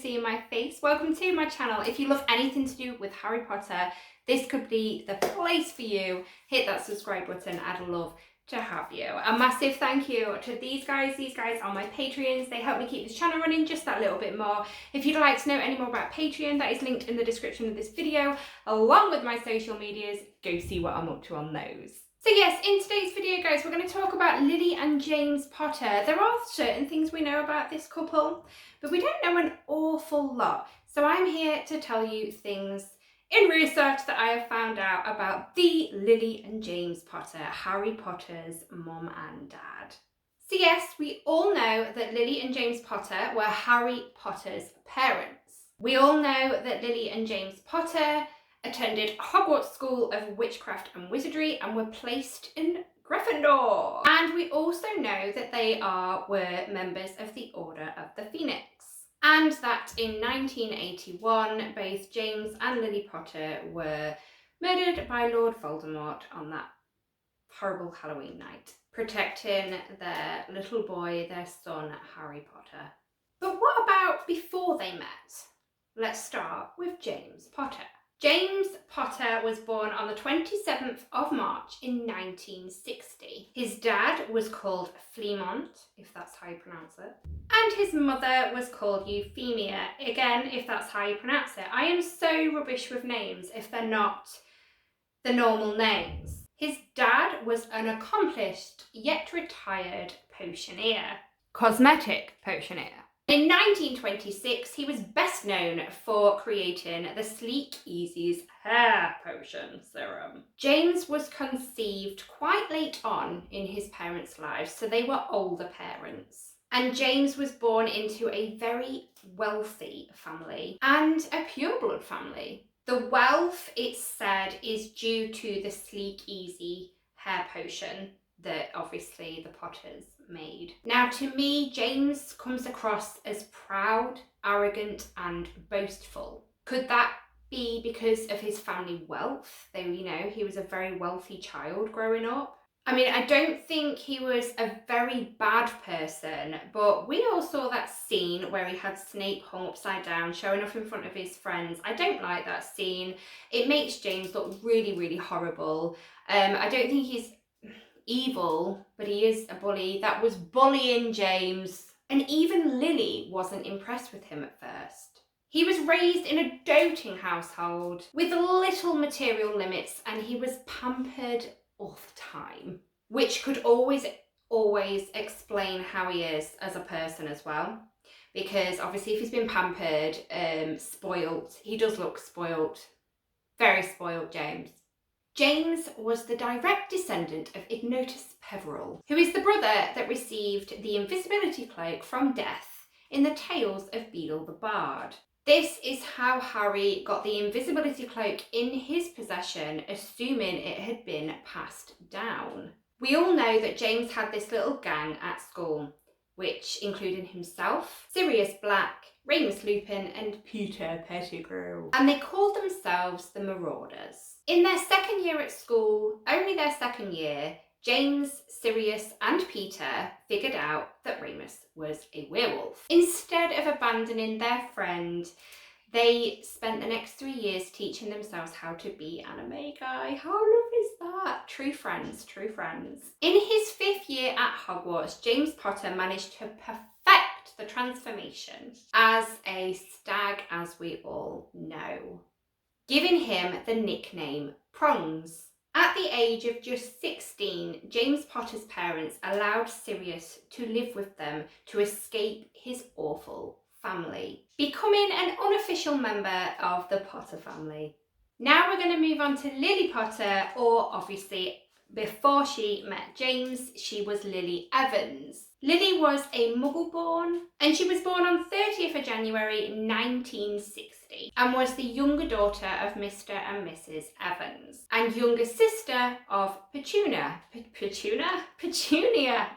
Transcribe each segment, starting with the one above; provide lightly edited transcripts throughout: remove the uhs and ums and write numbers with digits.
seeing my face, welcome to my channel. If you love anything to do with Harry Potter, this could be the place for you. Hit that subscribe button, I'd love to have you. A massive thank you to these guys are my Patreons. They help me keep this channel running just that little bit more. If you'd like to know any more about Patreon, that is linked in the description of this video, along with my social medias. Go see what I'm up to on those. So yes, in today's video, guys, we're going to talk about Lily and James Potter. There are certain things we know about this couple, but we don't know an awful lot. So I'm here to tell you things in research that I have found out about the Lily and James Potter, Harry Potter's mum and dad. So yes, we all know that Lily and James Potter were Harry Potter's parents. We all know that Lily and James Potter attended Hogwarts School of Witchcraft and Wizardry and were placed in Gryffindor. And we also know that they were members of the Order of the Phoenix. And that in 1981, both James and Lily Potter were murdered by Lord Voldemort on that horrible Halloween night, protecting their little boy, their son, Harry Potter. But what about before they met? Let's start with James Potter. James Potter was born on the 27th of March in 1960. His dad was called Fleamont, if that's how you pronounce it, and his mother was called Euphemia, again, if that's how you pronounce it. I am so rubbish with names if they're not the normal names. His dad was an accomplished yet retired potioneer, cosmetic potioneer. In 1926, he was best known for creating the Sleek Easy's hair potion serum. James was conceived quite late on in his parents' lives, so they were older parents. And James was born into a very wealthy family and a pureblood family. The wealth, it's said, is due to the Sleek Easy hair potion that obviously the Potters made. Now, to me, James comes across as proud, arrogant, and boastful. Could that be because of his family wealth? Though, you know, he was a very wealthy child growing up. I mean, I don't think he was a very bad person, but we all saw that scene where he had Snape hung upside down, showing off in front of his friends. I don't like that scene. It makes James look really, really horrible. I don't think he's evil, but he is a bully. That was bullying James. And even Lily wasn't impressed with him at first. He was raised in a doting household with little material limits, and he was pampered all the time, which could always explain how he is as a person as well. Because obviously if he's been pampered, spoilt, he does look spoilt. Very spoilt, James. James was the direct descendant of Ignotus Peverell, who is the brother that received the invisibility cloak from Death in the Tales of Beedle the Bard. This is how Harry got the invisibility cloak in his possession, assuming it had been passed down. We all know that James had this little gang at school, which included himself, Sirius Black, Remus Lupin, and Peter Pettigrew. And they called themselves the Marauders. In their second year at school, only their second year, James, Sirius, and Peter figured out that Remus was a werewolf. Instead of abandoning their friend, they spent the next 3 years teaching themselves how to be anime guy. How lovely is that? True friends, true friends. In his 5th year at Hogwarts, James Potter managed to perfect the transformation as a stag, as we all know, giving him the nickname Prongs. At the age of just 16, James Potter's parents allowed Sirius to live with them to escape his awful family, becoming an unofficial member of the Potter family. Now we're going to move on to Lily Potter, or obviously before she met James, she was Lily Evans. Lily was a Muggle-born, and she was born on 30th of January 1960 and was the younger daughter of Mr. and Mrs. Evans and younger sister of Petunia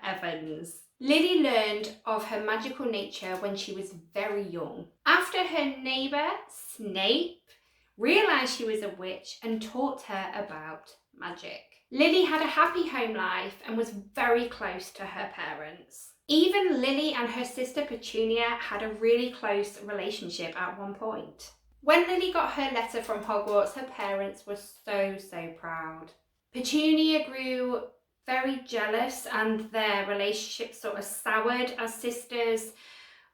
Evans. Lily learned of her magical nature when she was very young, after her neighbour, Snape, realised she was a witch and taught her about magic. Lily had a happy home life and was very close to her parents. Even Lily and her sister Petunia had a really close relationship at one point. When Lily got her letter from Hogwarts, her parents were so proud. Petunia grew very jealous and their relationship sort of soured as sisters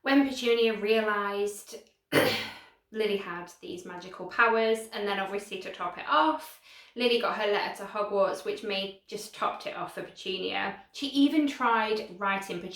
when Petunia realised Lily had these magical powers, and then obviously to top it off, Lily got her letter to Hogwarts, which just topped it off for Petunia. She even tried writing to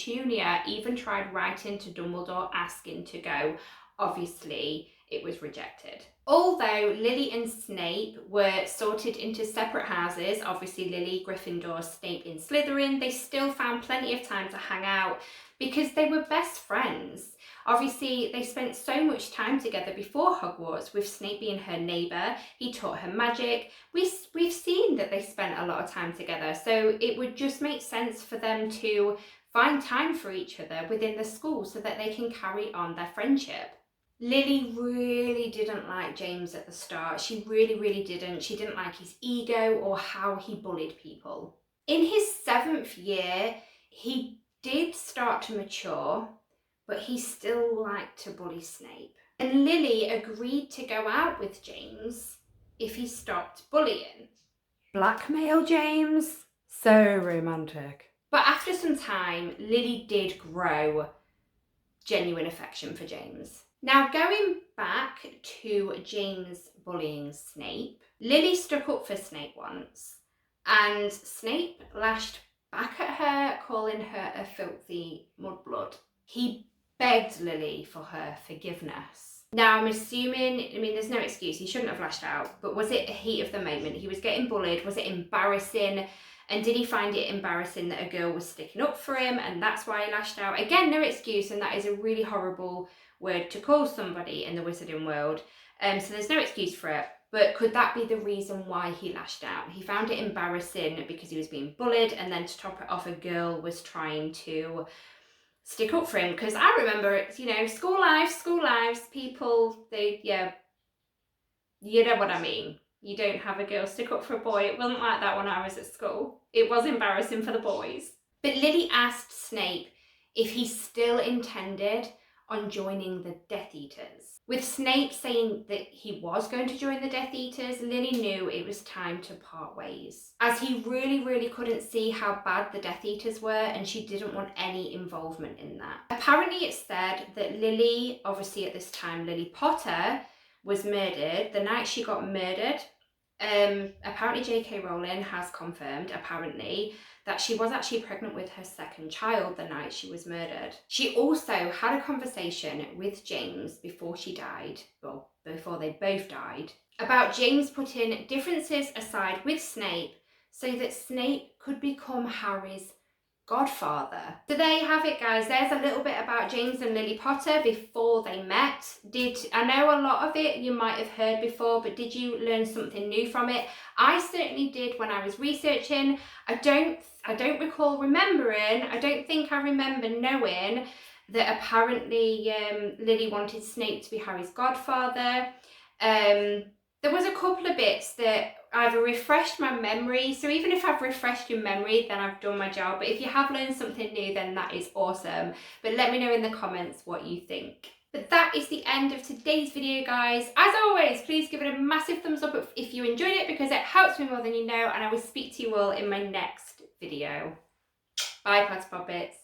Dumbledore asking to go. Obviously, it was rejected. Although Lily and Snape were sorted into separate houses, obviously Lily Gryffindor, Snape in Slytherin, they still found plenty of time to hang out because they were best friends. Obviously, they spent so much time together before Hogwarts, with Snape being her neighbour. He taught her magic. We've seen that they spent a lot of time together, so it would just make sense for them to find time for each other within the school so that they can carry on their friendship. Lily really didn't like James at the start. She really didn't. She didn't like his ego or how he bullied people. In his 7th year, he did start to mature, but he still liked to bully Snape. And Lily agreed to go out with James if he stopped bullying. Blackmail James? So romantic. But after some time, Lily did grow genuine affection for James. Now, going back to James bullying Snape, Lily stuck up for Snape once, and Snape lashed back at her, calling her a filthy mudblood. He begged Lily for her forgiveness. Now, I'm assuming, there's no excuse, he shouldn't have lashed out, but was it a heat of the moment? He was getting bullied, was it embarrassing? And did he find it embarrassing that a girl was sticking up for him and that's why he lashed out? Again, no excuse, and that is a really horrible word to call somebody in the wizarding world. So there's no excuse for it. But could that be the reason why he lashed out? He found it embarrassing because he was being bullied, and then to top it off, a girl was trying to stick up for him. Because I remember it's, school lives, people, you know what I mean. You don't have a girl stick up for a boy. It wasn't like that when I was at school. It was embarrassing for the boys. But Lily asked Snape if he still intended on joining the Death Eaters. With Snape saying that he was going to join the Death Eaters, Lily knew it was time to part ways, as he really couldn't see how bad the Death Eaters were, and she didn't want any involvement in that. Apparently it's said that Lily, obviously at this time Lily Potter, was murdered the night she got murdered. Apparently J.K. Rowling has confirmed, that she was actually pregnant with her 2nd child the night she was murdered. She also had a conversation with James before she died, well, before they both died, about James putting differences aside with Snape so that Snape could become Harry's godfather. So there you have it, guys. There's a little bit about James and Lily Potter before they met. I know a lot of it you might have heard before, but did you learn something new from it? I certainly did when I was researching. I don't recall remembering, I don't think I remember knowing that apparently Lily wanted Snape to be Harry's godfather. There was a couple of bits that either refreshed my memory, so even if I've refreshed your memory, then I've done my job. But if you have learned something new, then that is awesome. But let me know in the comments what you think. But that is the end of today's video, guys. As always, please give it a massive thumbs up if you enjoyed it, because it helps me more than you know, and I will speak to you all in my next video. Bye, Poppets.